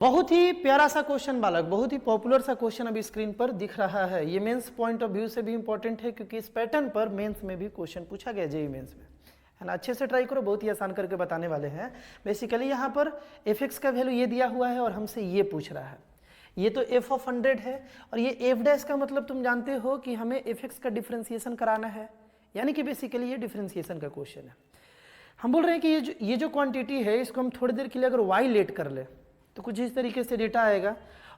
बहुत ही प्यारा सा क्वेश्चन बालक, बहुत ही पॉपुलर सा क्वेश्चन अभी स्क्रीन पर दिख रहा है। ये मेंस पॉइंट ऑफ व्यू से भी इंपॉर्टेंट है क्योंकि इस पैटर्न पर मेंस में भी क्वेश्चन पूछा गया जेईई मेंस में, है ना। अच्छे से ट्राई करो, बहुत ही आसान करके बताने वाले हैं। बेसिकली यहाँ पर एफ का वैल्यू ये दिया हुआ है और हमसे ये पूछ रहा है। ये तो एफ ऑफ 100 है और ये एफ डैश का मतलब तुम जानते हो कि हमें एफ का डिफ्रेंसिएशन कराना है, यानी कि बेसिकली ये डिफ्रेंसिएशन का क्वेश्चन है। हम बोल रहे हैं कि ये जो क्वांटिटी है इसको हम थोड़ी देर के लिए अगर वाई लेट कर ले तो कुछ इस तरीके से डेटा आएगा।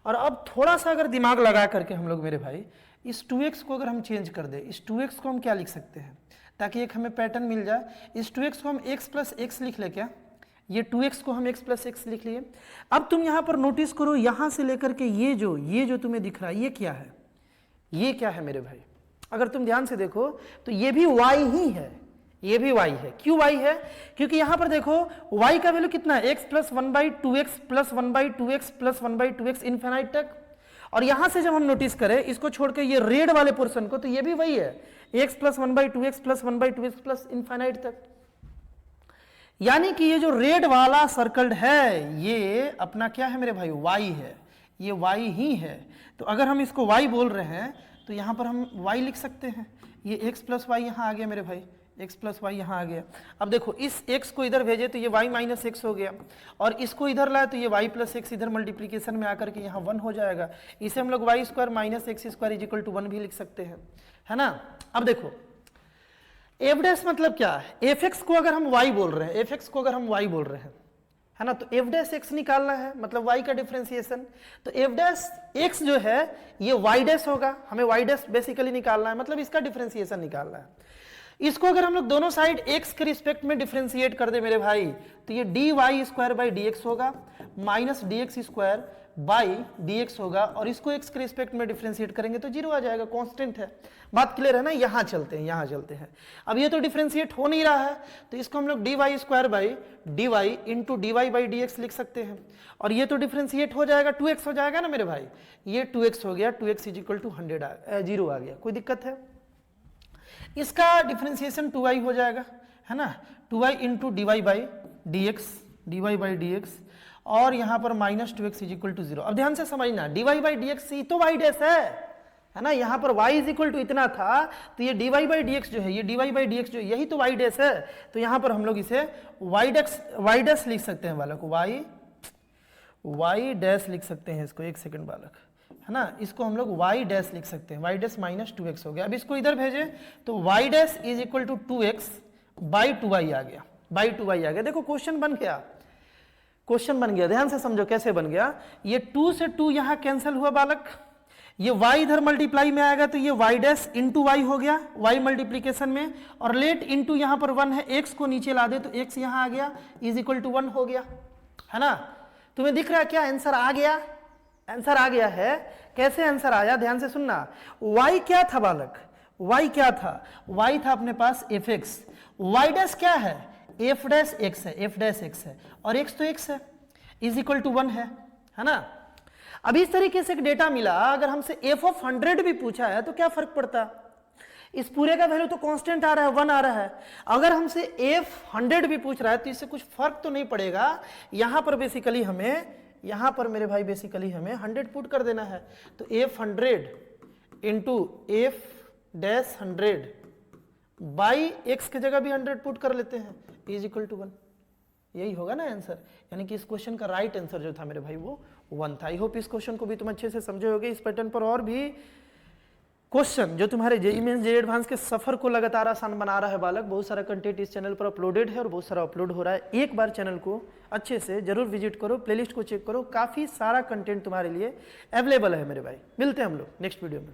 और अब थोड़ा सा अगर दिमाग लगा करके हम लोग मेरे भाई इस 2x को अगर हम चेंज कर दे, इस 2x को हम क्या लिख सकते हैं ताकि एक हमें पैटर्न मिल जाए। इस 2x को हम x प्लस एक्स लिख ले, क्या ये 2x को हम x प्लस एक्स लिख लिए। अब तुम यहाँ पर नोटिस करो, यहाँ से लेकर के ये जो तुम्हें दिख रहा है ये क्या है, ये क्या है मेरे भाई। अगर तुम ध्यान से देखो तो ये भी y ही है, ये भी y है। क्यों y है? क्योंकि यहां पर देखो y का वैल्यू कितना है, x plus 1/2x plus 1/2x plus 1/2x infinite तक। और यहां से जब हम नोटिस करें इसको छोड़ के ये रेड वाले पोर्शन को, तो ये भी वही है, x plus 1/2x plus 1/2x plus infinite तक। यानी कि ये जो रेड वाला सर्कल्ड है ये अपना क्या है मेरे भाई, y है, ये y ही है। तो अगर हम इसको y बोल रहे हैं तो यहां पर हम y लिख सकते हैं। ये x प्लस वाई यहां आ गया मेरे भाई, x प्लस वाई यहाँ आ गया। अब देखो इस x को इधर भेजे तो ये y माइनस एक्स हो गया, और इसको इधर लाए तो ये y प्लस एक्स इधर मल्टीप्लीकेशन में आकर के यहाँ 1 हो जाएगा। इसे हम लोग Y square minus X square is equal to 1 भी लिख सकते हैं, है ना। अब देखो एफ डैश मतलब क्या है, एफ एक्स को अगर हम y बोल रहे हैं, एफ एक्स को अगर हम y बोल रहे हैं, है ना, तो एफ डैश एक्स निकालना है, मतलब y का डिफरेंशिएशन। तो एफ डैश एक्स जो है ये y डैश होगा, हमें y डैश बेसिकली निकालना है, मतलब इसका डिफरेंशिएशन निकालना है। इसको अगर हम लोग दोनों साइड x के रिस्पेक्ट में डिफरेंशिएट कर दे मेरे भाई तो ये dy स्क्वायर बाई dx होगा, minus dx square by dx होगा, और इसको x के रिस्पेक्ट में डिफरेंशिएट करेंगे तो 0 आ जाएगा, कांस्टेंट है। बात क्लियर है ना। यहाँ चलते हैं, यहाँ चलते हैं। अब ये तो डिफरेंशिएट हो नहीं रहा है तो इसको हम लोग dy square by dy into dy by dx लिख सकते हैं, और ये तो डिफरेंशिएट हो जाएगा, 2x हो जाएगा ना मेरे भाई, ये 2x हो गया, 2x इज इक्वल टू 0 आ गया। कोई दिक्कत है? इसका डिफरेंशिएशन 2y हो जाएगा, है ना, 2y into dy by dx, और यहाँ पर minus 2x is equal to 0। अब ध्यान से समझना, dy बाई dx ही तो y डैश है ना। यहाँ पर y इज इक्वल टू इतना था तो ये dy बाई dx जो है, ये dy बाई dx जो है यही तो y डैश है। तो यहाँ पर हम लोग इसे y डैश लिख सकते हैं बालक, y डैश लिख सकते हैं इसको, एक सेकंड बालक, है ना। इसको हम लोग y डैश लिख सकते हैं, y डैश माइनस 2x हो गया। अब इसको इधर भेजे तो y dash is equal to 2x by 2y आ गया, बाई 2y आ गया। देखो क्वेश्चन बन गया, क्वेश्चन बन गया। ध्यान से समझो कैसे बन गया। ये 2 से 2 यहाँ कैंसिल हुआ बालक, ये y इधर मल्टीप्लाई में आएगा तो ये y डैश इंटू वाई हो गया, y मल्टीप्लीकेशन में, और लेट इंटू यहाँ पर 1 है, x को नीचे ला दे तो x यहाँ आ गया इज इक्वल टू 1 हो गया, है ना। तुम्हें दिख रहा है क्या आंसर आ गया? आंसर आ गया है। कैसे आंसर आया, ध्यान से सुनना। y क्या था बालक, y क्या था, y था अपने पास एफ एक्स, y डैश क्या है, एफ डैश एक्स है, एफ डैश एक्स है, और x तो x है, इज इक्वल टू 1 है ना। अब इस तरीके से एक डेटा मिला। अगर हमसे एफ ऑफ 100 भी पूछा है तो क्या फर्क पड़ता, इस पूरे का वैल्यू तो कांस्टेंट आ रहा है, 1 आ रहा है। अगर हमसे एफ 100 भी पूछ रहा है तो इससे कुछ फर्क तो नहीं पड़ेगा। यहां पर बेसिकली हमें, यहां पर मेरे भाई बेसिकली हमें 100 पुट कर देना है। तो F 100 into F dash 100 by x की जगह भी 100 पुट कर लेते हैं, इज इक्वल टू 1। यही होगा ना आंसर। यानी कि इस क्वेश्चन का राइट आंसर जो था मेरे भाई वो 1 था। आई होप इस क्वेश्चन को भी तुम अच्छे से समझे होगे। इस पैटर्न पर और भी क्वेश्चन जो तुम्हारे जेईई मेंस जेईई एडवांस के सफर को लगातार आसान बना रहा है बालक, बहुत सारा कंटेंट इस चैनल पर अपलोडेड है और बहुत सारा अपलोड हो रहा है। एक बार चैनल को अच्छे से जरूर विजिट करो, प्लेलिस्ट को चेक करो, काफी सारा कंटेंट तुम्हारे लिए अवेलेबल है मेरे भाई। मिलते हैं हम लोग नेक्स्ट वीडियो में।